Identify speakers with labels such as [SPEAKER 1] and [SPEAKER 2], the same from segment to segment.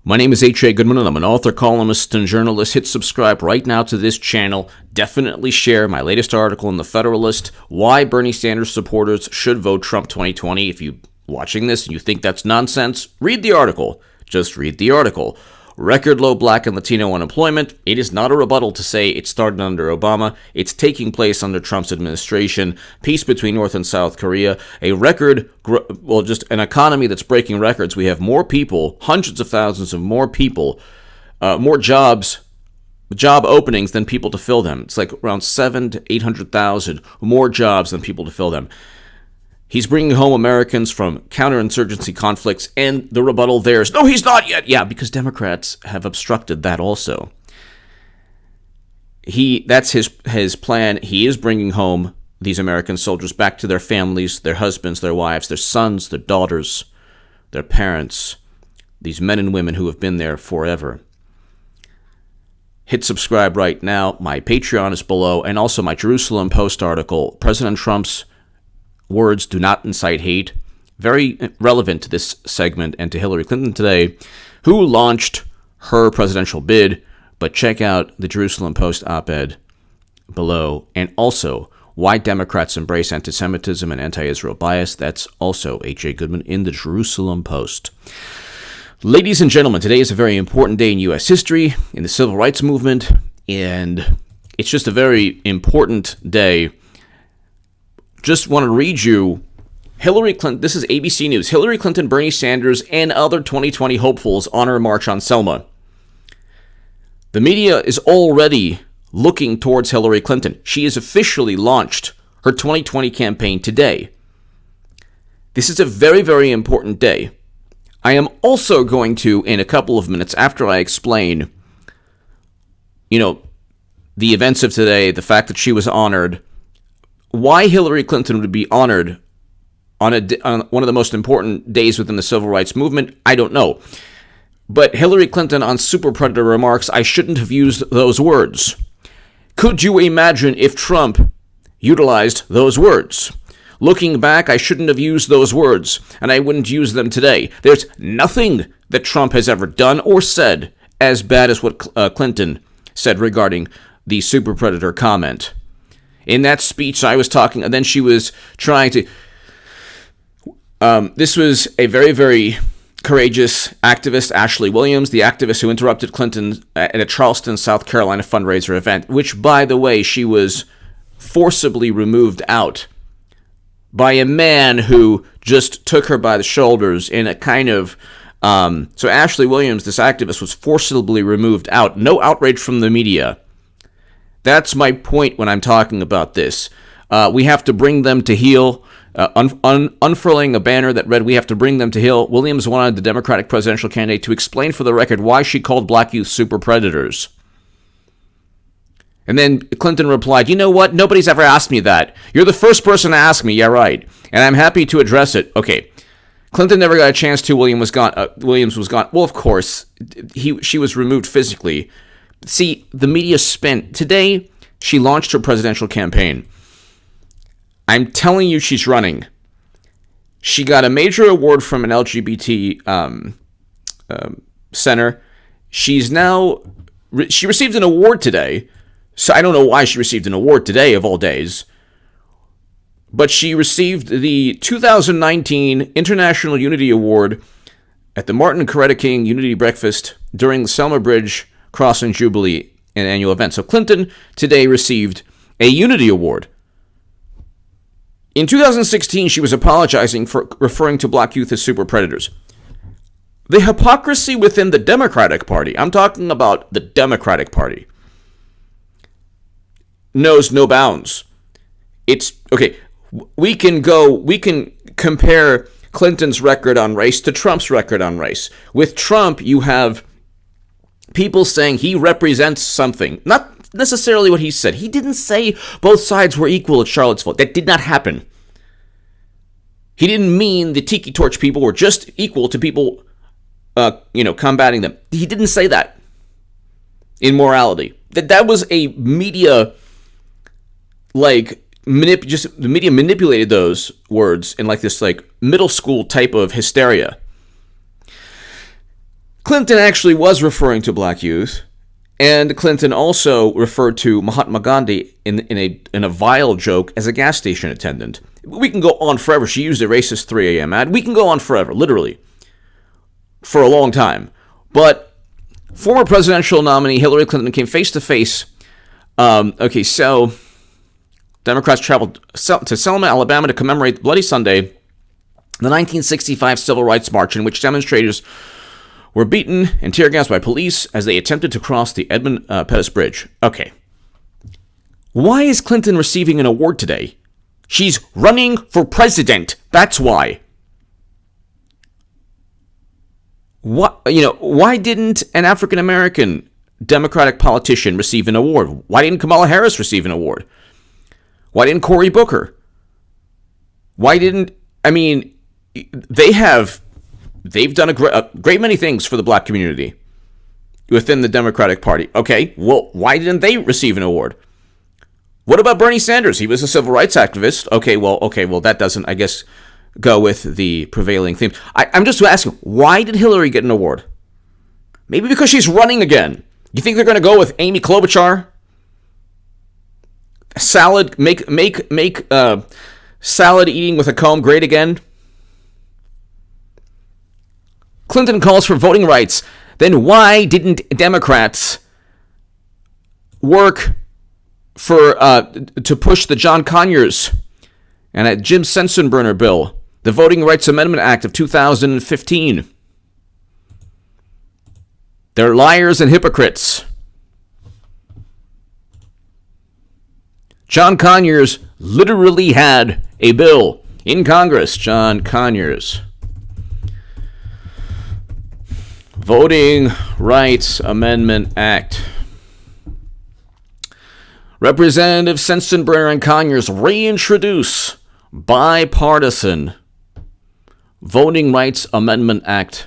[SPEAKER 1] My name is H.A. Goodman, and I'm an author, columnist, and journalist. Hit subscribe right now to this channel. Definitely share my latest article in the Federalist, Why Bernie Sanders Supporters Should Vote Trump 2020. If you're watching this and you think that's nonsense, read the article. Just read the article. Record low Black and Latino unemployment. It is not a rebuttal to say it started under Obama. It's taking place under Trump's administration. Peace between North and South Korea. A record, just an economy that's breaking records. We have more people, hundreds of thousands of more people, more job openings than people to fill them. It's like around 700,000 to 800,000 more jobs than people to fill them. He's bringing home Americans from counterinsurgency conflicts, and the rebuttal there is, no, he's not yet. Yeah, because Democrats have obstructed that also. That's his plan. He is bringing home these American soldiers back to their families, their husbands, their wives, their sons, their daughters, their parents, these men and women who have been there forever. Hit subscribe right now. My Patreon is below, and also my Jerusalem Post article, President Trump's words do not incite hate. Very relevant to this segment and to Hillary Clinton today, who launched her presidential bid. But check out the Jerusalem Post op-ed below. And also, why Democrats embrace anti-Semitism and anti-Israel bias. That's also H.A. Goodman in the Jerusalem Post. Ladies and gentlemen, today is a very important day in U.S. history, in the civil rights movement. And it's just a very important day. Just want to read you Hillary Clinton. This is ABC News. Hillary Clinton, Bernie Sanders, and other 2020 hopefuls honor march on Selma. The media is already looking towards Hillary Clinton. She has officially launched her 2020 campaign today. This is a very, very important day. I am also going to, in a couple of minutes, after I explain, the events of today, the fact that she was honored, why Hillary Clinton would be honored on one of the most important days within the civil rights movement, I don't know. But Hillary Clinton on Super Predator remarks, I shouldn't have used those words. Could you imagine if Trump utilized those words? Looking back, I shouldn't have used those words, and I wouldn't use them today. There's nothing that Trump has ever done or said as bad as what Clinton said regarding the Super Predator comment. In that speech, I was talking, and then she was trying to... this was a very, very courageous activist, Ashley Williams, the activist who interrupted Clinton at a Charleston, South Carolina fundraiser event, which, by the way, she was forcibly removed out by a man who just took her by the shoulders in a kind of... so Ashley Williams, this activist, was forcibly removed out. No outrage from the media. That's my point when I'm talking about this. We have to bring them to heel. Unfurling a banner that read, we have to bring them to heel. Williams wanted the Democratic presidential candidate to explain for the record why she called black youth super predators. And then Clinton replied, you know what? Nobody's ever asked me that. You're the first person to ask me. Yeah, right. And I'm happy to address it. Okay. Clinton never got a chance to. Williams was gone. Well, of course, she was removed physically. See, the media spent... Today, she launched her presidential campaign. I'm telling you she's running. She got a major award from an LGBT center. She received an award today. So I don't know why she received an award today, of all days. But she received the 2019 International Unity Award at the Martin Coretta King Unity Breakfast during the Selma Bridge Crossing Jubilee, an annual event. So Clinton today received a Unity Award. In 2016, she was apologizing for referring to black youth as super predators. The hypocrisy within the Democratic Party, I'm talking about the Democratic Party, knows no bounds. It's, okay, we can compare Clinton's record on race to Trump's record on race. With Trump, you have people saying he represents something. Not necessarily what he said. He didn't say both sides were equal at Charlottesville. That did not happen. He didn't mean the Tiki Torch people were just equal to people, combating them. He didn't say that in morality. That was a media, the media manipulated those words in this middle school type of hysteria. Clinton actually was referring to black youth, and Clinton also referred to Mahatma Gandhi in a vile joke as a gas station attendant. We can go on forever. She used a racist 3 a.m. ad. We can go on forever, literally, for a long time. But former presidential nominee Hillary Clinton came face to face. So Democrats traveled to Selma, Alabama to commemorate Bloody Sunday, the 1965 Civil Rights March, in which demonstrators were beaten and tear gassed by police as they attempted to cross the Edmund Pettus Bridge. Okay. Why is Clinton receiving an award today? She's running for president. That's why. Why didn't an African-American Democratic politician receive an award? Why didn't Kamala Harris receive an award? Why didn't Cory Booker? They've done a great many things for the black community within the Democratic Party. Okay, well, why didn't they receive an award? What about Bernie Sanders? He was a civil rights activist. Okay, well, that doesn't, I guess, go with the prevailing theme. I'm just asking, why did Hillary get an award? Maybe because she's running again. You think they're going to go with Amy Klobuchar? Salad, make salad eating with a comb great again? Clinton calls for voting rights. Then why didn't Democrats work to push the John Conyers and Jim Sensenbrenner bill, the Voting Rights Amendment Act of 2015? They're liars and hypocrites. John Conyers literally had a bill in Congress. John Conyers. Voting Rights Amendment Act. Representative Sensenbrenner and Conyers reintroduce bipartisan Voting Rights Amendment Act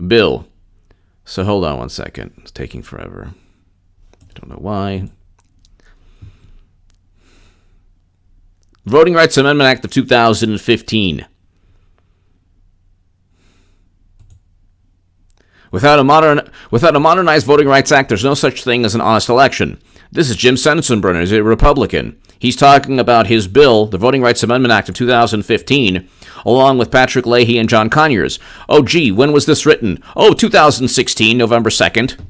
[SPEAKER 1] bill. So hold on one second. It's taking forever. I don't know why. Voting Rights Amendment Act of 2015. Without a modernized Voting Rights Act, there's no such thing as an honest election. This is Jim Sensenbrenner. He's a Republican. He's talking about his bill, the Voting Rights Amendment Act of 2015, along with Patrick Leahy and John Conyers. Oh, gee, when was this written? Oh, 2016, November 2nd.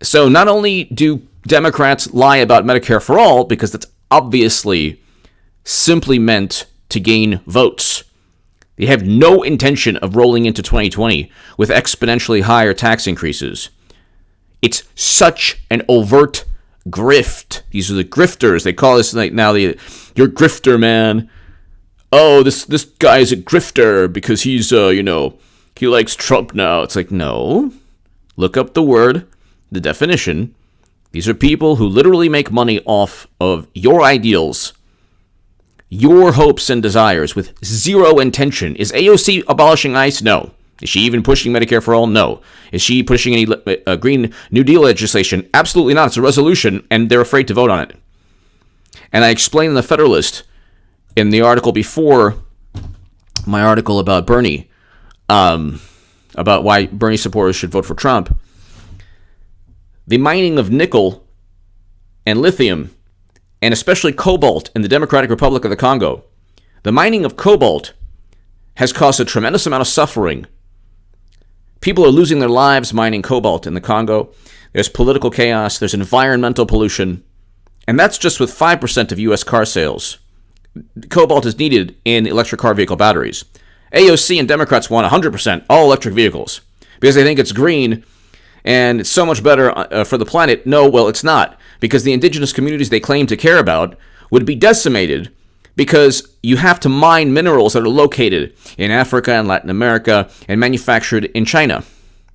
[SPEAKER 1] So not only do Democrats lie about Medicare for All, because that's obviously simply meant to gain votes, they have no intention of rolling into 2020 with exponentially higher tax increases. It's such an overt grift. These are the grifters. They call this like now you're grifter, man. Oh, this guy's a grifter because he's he likes Trump now. It's like, no. Look up the word, the definition. These are people who literally make money off of your ideals, your hopes and desires with zero intention. Is AOC abolishing ICE? No. Is she even pushing Medicare for All? No. Is she pushing any Green New Deal legislation? Absolutely not. It's a resolution, and they're afraid to vote on it. And I explained in the Federalist, in the article before my article about Bernie, about why Bernie supporters should vote for Trump, the mining of nickel and lithium, and especially cobalt in the Democratic Republic of the Congo. The mining of cobalt has caused a tremendous amount of suffering. People are losing their lives mining cobalt in the Congo. There's political chaos. There's environmental pollution. And that's just with 5% of U.S. car sales. Cobalt is needed in electric car vehicle batteries. AOC and Democrats want 100% all electric vehicles because they think it's green and it's so much better for the planet. No, well, it's not, because the indigenous communities they claim to care about would be decimated because you have to mine minerals that are located in Africa and Latin America and manufactured in China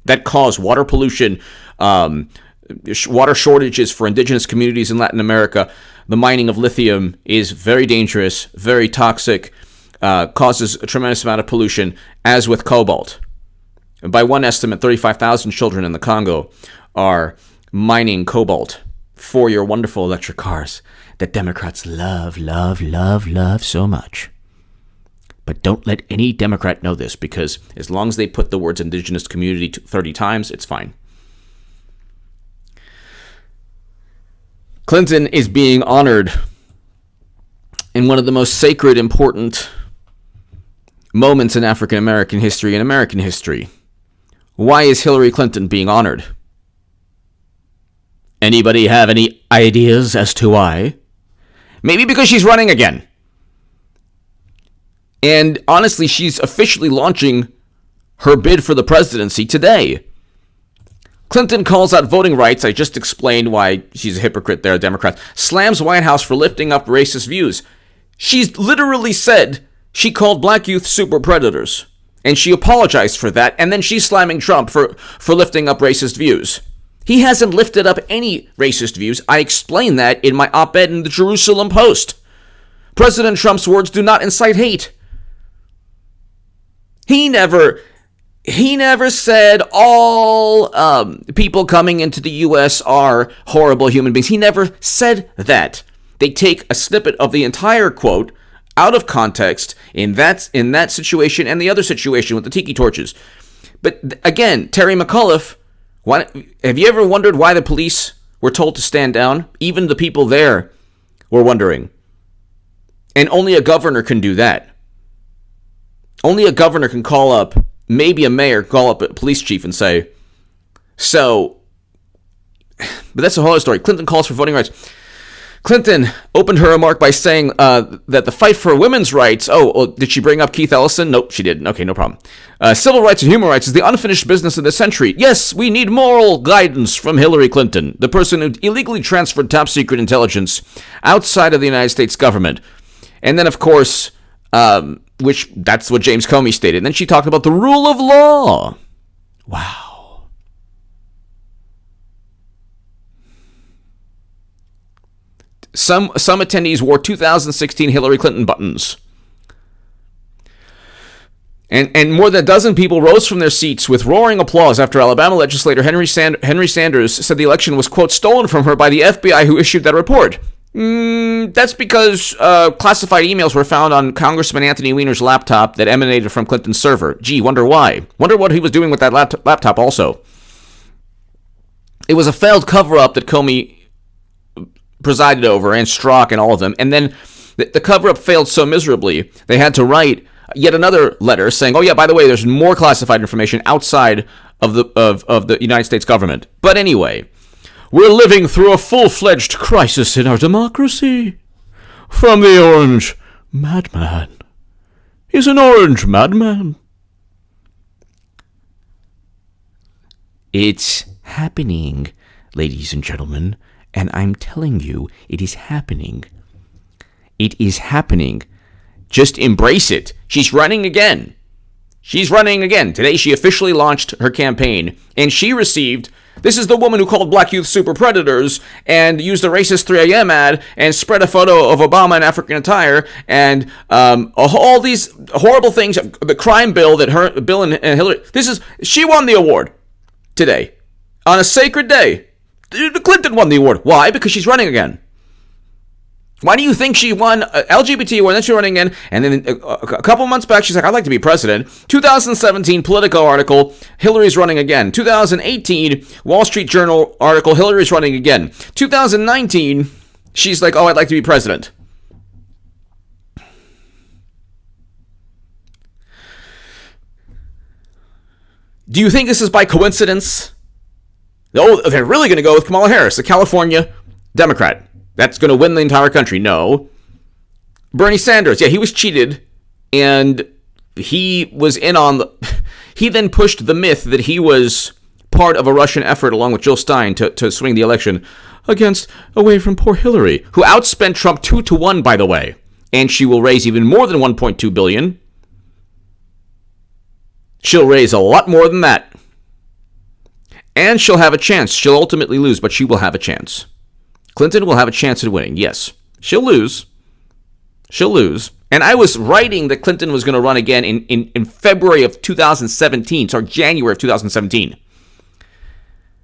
[SPEAKER 1] that cause water pollution, water shortages for indigenous communities in Latin America. The mining of lithium is very dangerous, very toxic, causes a tremendous amount of pollution, as with cobalt. By one estimate, 35,000 children in the Congo are mining cobalt for your wonderful electric cars that Democrats love, love, love, love so much. But don't let any Democrat know this, because as long as they put the words indigenous community 30 times, it's fine. Clinton is being honored in one of the most sacred, important moments in African American history and American history. Why is Hillary Clinton being honored? Anybody have any ideas as to why? Maybe because she's running again. And honestly, she's officially launching her bid for the presidency today. Clinton calls out voting rights. I just explained why she's a hypocrite there, a Democrat. Slams White House for lifting up racist views. She's literally said she called black youth super predators. And she apologized for that. And then she's slamming Trump for lifting up racist views. He hasn't lifted up any racist views. I explained that in my op-ed in the Jerusalem Post. President Trump's words do not incite hate. He never said all people coming into the U.S. are horrible human beings. He never said that. They take a snippet of the entire quote out of context in that situation and the other situation with the tiki torches. But again, Terry McAuliffe, have you ever wondered why the police were told to stand down? Even the people there were wondering. And only a governor can do that. Only a governor can call up, maybe a mayor, call up a police chief and say, but that's a whole other story. Clinton calls for voting rights. Clinton opened her remark by saying that the fight for women's rights, did she bring up Keith Ellison? Nope, she didn't. Okay, no problem. Civil rights and human rights is the unfinished business of the century. Yes, we need moral guidance from Hillary Clinton, the person who illegally transferred top secret intelligence outside of the United States government. And then, of course, that's what James Comey stated. And then she talked about the rule of law. Wow. Some attendees wore 2016 Hillary Clinton buttons. And more than a dozen people rose from their seats with roaring applause after Alabama legislator Henry Sanders said the election was, quote, stolen from her by the FBI who issued that report. That's because classified emails were found on Congressman Anthony Weiner's laptop that emanated from Clinton's server. Gee, wonder why. Wonder what he was doing with that laptop also. It was a failed cover-up that Comey presided over, and Strzok and all of them. And then the cover-up failed so miserably, they had to write yet another letter saying, oh yeah, by the way, there's more classified information outside of the United States government. But anyway, we're living through a full-fledged crisis in our democracy. From the orange madman. He's an orange madman. It's happening, ladies and gentlemen. And I'm telling you, it is happening. It is happening. Just embrace it. She's running again. She's running again. Today she officially launched her campaign, and she received, this is the woman who called black youth super predators and used a racist 3 a.m. ad and spread a photo of Obama in African attire and all these horrible things, the crime bill that Bill and Hillary, she won the award today on a sacred day. Clinton won the award. Why? Because she's running again. Why do you think she won LGBT award, and then she's running again, and then a couple months back, she's like, I'd like to be president. 2017 Politico article, Hillary's running again. 2018 Wall Street Journal article, Hillary's running again. 2019, she's like, I'd like to be president. Do you think this is by coincidence? Oh, they're really going to go with Kamala Harris, the California Democrat. That's going to win the entire country. No. Bernie Sanders, he was cheated, and he was in on he then pushed the myth that he was part of a Russian effort along with Jill Stein to swing the election away from poor Hillary, who outspent Trump 2-1, by the way. And she will raise even more than $1.2 billion. She'll raise a lot more than that. And she'll have a chance. She'll ultimately lose, but she will have a chance. Clinton will have a chance at winning. Yes, she'll lose. She'll lose. And I was writing that Clinton was going to run again in February of 2017. Sorry, January of 2017.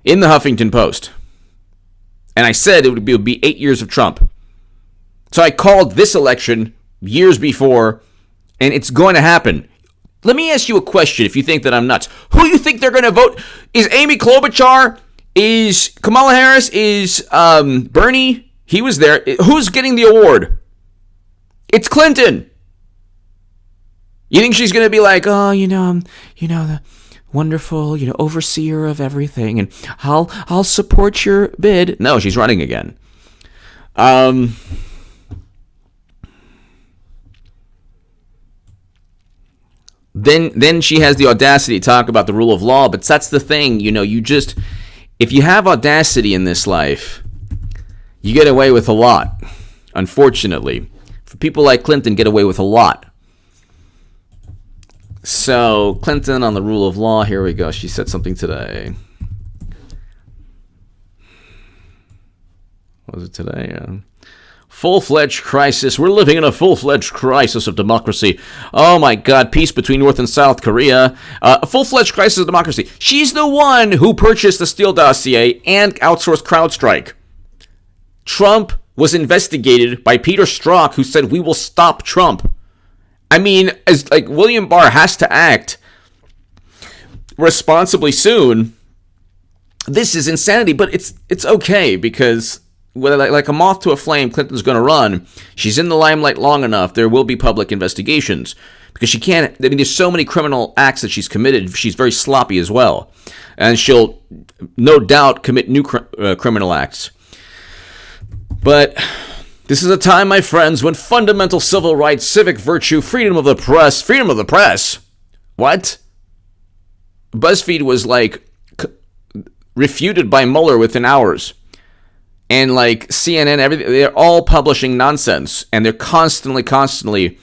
[SPEAKER 1] In the Huffington Post. And I said it would be 8 years of Trump. So I called this election years before And it's going to happen. Let me ask you a question if you think that I'm nuts. Who do you think they're going to vote? Is Amy Klobuchar? Is Kamala Harris? Is Bernie? He was there. Who's getting the award? It's Clinton. You think she's going to be like, oh, the wonderful, overseer of everything, and I'll support your bid. No, she's running again. Then she has the audacity to talk about the rule of law, but that's the thing, if you have audacity in this life, you get away with a lot, unfortunately. For people like Clinton, get away with a lot. So, Clinton on the rule of law, here we go. She said something today. What was it today? Full-fledged crisis. We're living in a full-fledged crisis of democracy. Oh my God, peace between North and South Korea. A full-fledged crisis of democracy. She's the one who purchased the Steele dossier and outsourced CrowdStrike. Trump was investigated by Peter Strzok, who said, we will stop Trump. I mean, as like William Barr has to act responsibly soon. This is insanity, but it's okay because like a moth to a flame, Clinton's going to run. She's in the limelight long enough. There will be public investigations because she can't. I mean, there's so many criminal acts that she's committed. She's very sloppy as well, and she'll no doubt commit new criminal acts. But this is a time, my friends, when fundamental civil rights, civic virtue, freedom of the press. What? BuzzFeed was refuted by Mueller within hours. And CNN, everything, they're all publishing nonsense. And they're constantly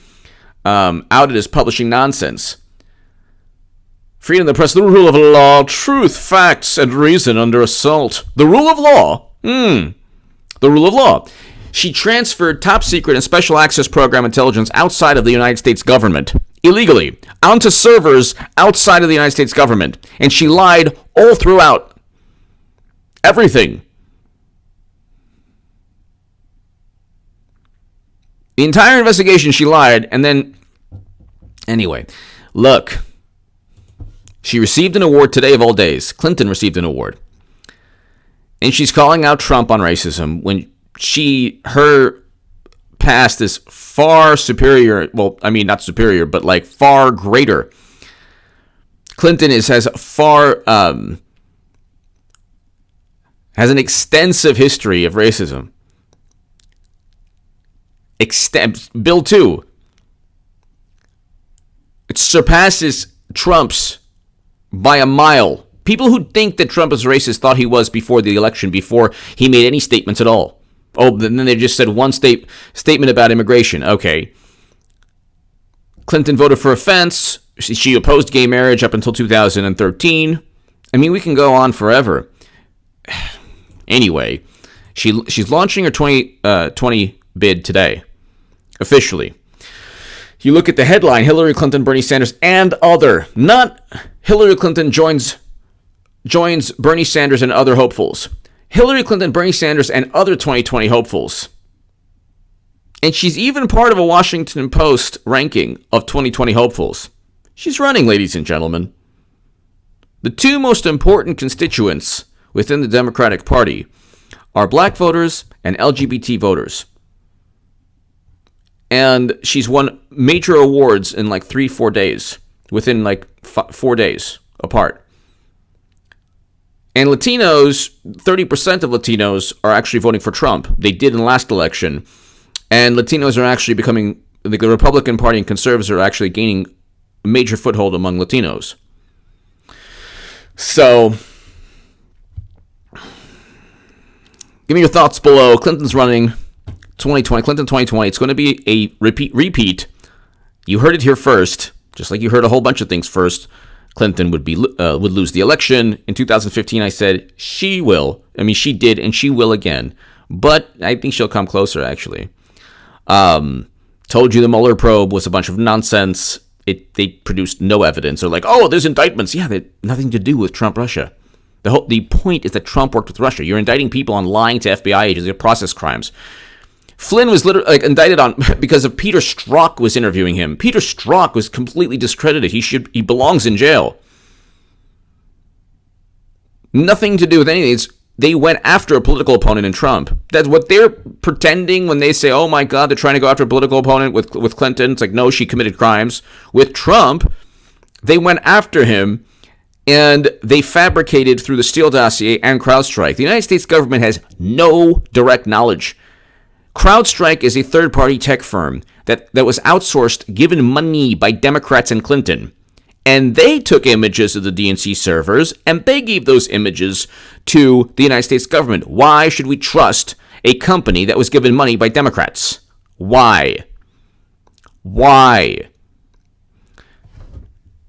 [SPEAKER 1] outed as publishing nonsense. Freedom of the press, the rule of law, truth, facts, and reason under assault. The rule of law. The rule of law. She transferred top secret and special access program intelligence outside of the United States government, illegally, onto servers outside of the United States government. And she lied all throughout. Everything. The entire investigation, she lied, and then... Anyway, look. She received an award today of all days. Clinton received an award. And she's calling out Trump on racism when her past is far superior. Well, I mean, not superior, but far greater. Clinton has an extensive history of racism. Bill 2. It surpasses Trump's by a mile. People who think that Trump is racist thought he was before the election, before he made any statements at all. Oh, then they just said one statement about immigration. Okay. Clinton voted for a fence. She opposed gay marriage up until 2013. I mean, we can go on forever. Anyway, she's launching her 2020 bid today, officially. You look at the headline, Hillary Clinton, Bernie Sanders, and other. Not Hillary Clinton joins Bernie Sanders and other hopefuls. Hillary Clinton, Bernie Sanders, and other 2020 hopefuls. And she's even part of a Washington Post ranking of 2020 hopefuls. She's running, ladies and gentlemen. The two most important constituents within the Democratic Party are black voters and LGBT voters. And she's won major awards in 3-4 days, within 4 days apart. And Latinos, 30% of Latinos are actually voting for Trump. They did in the last election. And Latinos are actually becoming, the Republican Party and conservatives are actually gaining a major foothold among Latinos. So, give me your thoughts below. Clinton's running 2020, Clinton 2020. It's going to be a repeat. You heard it here first, just like you heard a whole bunch of things first. Clinton would lose the election. In 2015, I said she will. I mean, she did, and she will again. But I think she'll come closer, actually. Told you the Mueller probe was a bunch of nonsense. They produced no evidence. They're like, oh, there's indictments. Yeah, they had nothing to do with Trump-Russia. The point is that Trump worked with Russia. You're indicting people on lying to FBI agents. They're process crimes. Flynn was literally indicted on because of Peter Strzok was interviewing him. Peter Strzok was completely discredited. He belongs in jail. Nothing to do with anything. They went after a political opponent in Trump. That's what they're pretending when they say, oh my God, they're trying to go after a political opponent with Clinton. It's like, no, she committed crimes. With Trump, they went after him and they fabricated through the Steele dossier and CrowdStrike. The United States government has no direct knowledge. CrowdStrike is a third-party tech firm that was outsourced, given money by Democrats and Clinton. And they took images of the DNC servers, and they gave those images to the United States government. Why should we trust a company that was given money by Democrats? Why? Why?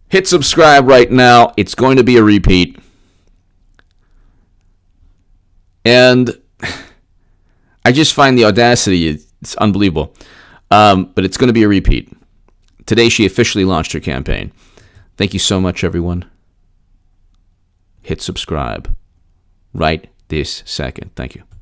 [SPEAKER 1] Hit subscribe right now. It's going to be a repeat. And I just find the audacity, it's unbelievable. But it's going to be a repeat. Today she officially launched her campaign. Thank you so much, everyone. Hit subscribe right this second. Thank you.